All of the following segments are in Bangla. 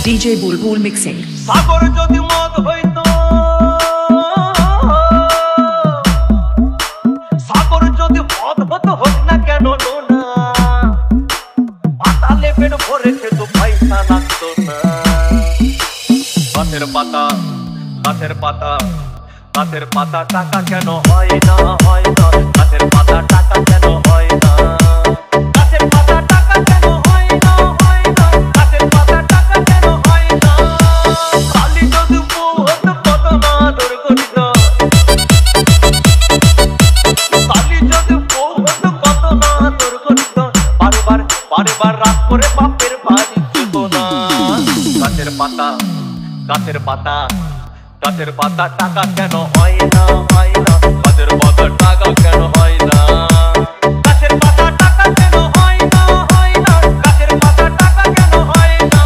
DJ Bulbul Mixing. সাগর যদি মদ হইতো, সাগর যদি মদ হতো, হোক না কেন নোনা, পাতালে পেট ভরে খেতো, পয়সা লাগতো না। গাছের পাতা, গাছের পাতা, গাছের পাতা টাকা কেন হয় না, হয় না, গাছের পাতা টাকা কেন হয় না, গাছের পাতা টাকা কেন হয় না, হয় না, গাছের পাতা টাকা কেন হয় না। কালি যদি বউ হতো কত না আদর করিত, কালি যদি বউ হতো কত না আদর করিত, বারবার বারবার রাগ করে বাপের বাড়ি যেত না। গাছের পাতা, গাছের পাতা, গাছের পাতা টাকা কেন হয় না, হয় না, গাছের পাতা টাকা কেন হয় না, গাছের পাতা টাকা কেন হয় না, হয় না, গাছের পাতা টাকা কেন হয় না।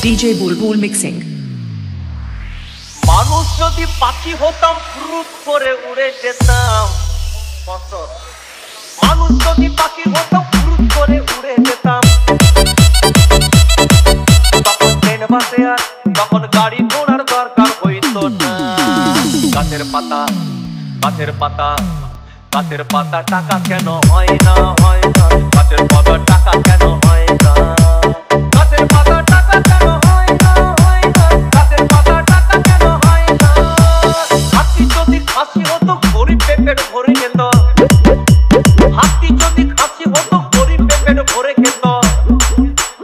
DJ Bulbul Mixing. মানুষ যদি পাখি হতাম, ফুরুত করে উড়ে যেতাম। মানুষ যদি পাখি হতাম, ফুরুত করে উড়ে যেতাম। তখন ট্রেন বাসে আর তখন গাড়ি ঘোড়ার দরকার হইতো না। গাছের পাতা, গাছের পাতা, গাছের পাতা টাকা কেন হয় না, হয় না, গাছের পাতা টাকা কেন হয় না, গাছের পাতা টাকা কেন হয় না, হয় না, গাছের পাতা টাকা কেন হয় না। হাতি যদি খাসি হতো, গরিব পেট ভরে খেত, হাতি যদি খাসি হতো, গরিব পেট ভরে খেত,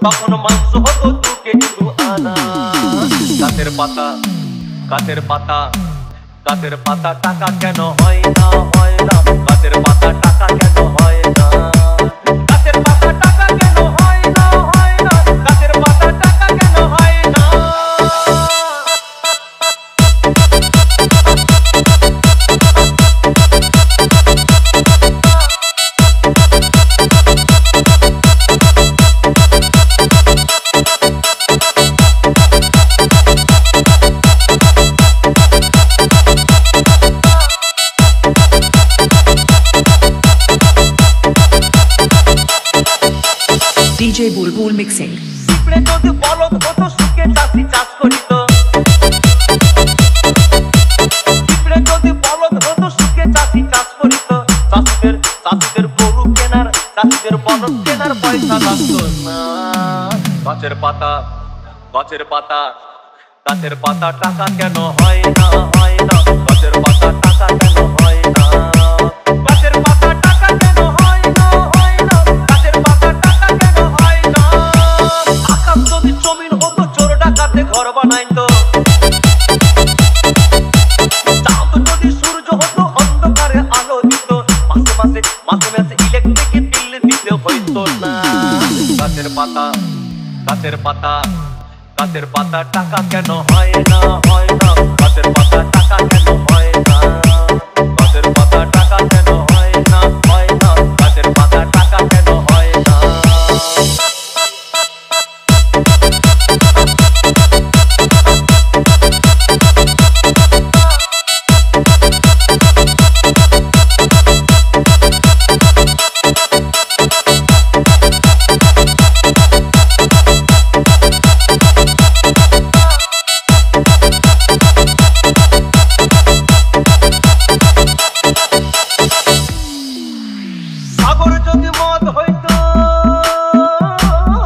তখন মাংস হতো 2 কেজি 2 আনা। গাছের পাতা, গাছের পাতা, গাছের পাতা টাকা কেন হয় না, হয় না, গাছের পাতা টাকা কেন হয় না, গাছের পাতা টাকা কেন হয় না, হয় না, গাছের পাতা টাকা কেন হয় না। DJ Bulbul Mixing. পিঁপড়ে যদি বলদ হতো, সুখে চাষি চাষ করিত, পিঁপড়ে যদি বলদ হতো, সুখে চাষি চাষ করিত, চাষিদের চাষিদের গরু কেনার, চাষিদের বলদ কেনার পয়সা লাগতো না। গাছের পাতা, গাছের পাতা, গাছের পাতা টাকা কেন হয় না, হয় না, গাছের পাতা টাকা কেন হয় না, গাছের পাতা টাকা কেন হয় না, হয় না, গাছের পাতা টাকা কেন হয় না। আকাশ যদি জমিন হতো, চোর ডাকাতে ঘর বানাইতো, চাঁদ যদি সূর্য হতো, অন্ধকারে আলো দিত, মাসে মাসে মাসে মাসে ইলেকট্রিক বিল দিতে হইতো না। গাছের পাতা, গাছের পাতা, গাছের পাতা টাকা কেন হয় না, হয় না, গাছের পাতা টাকা কেন হয় না, গাছের পাতা টাকা কেন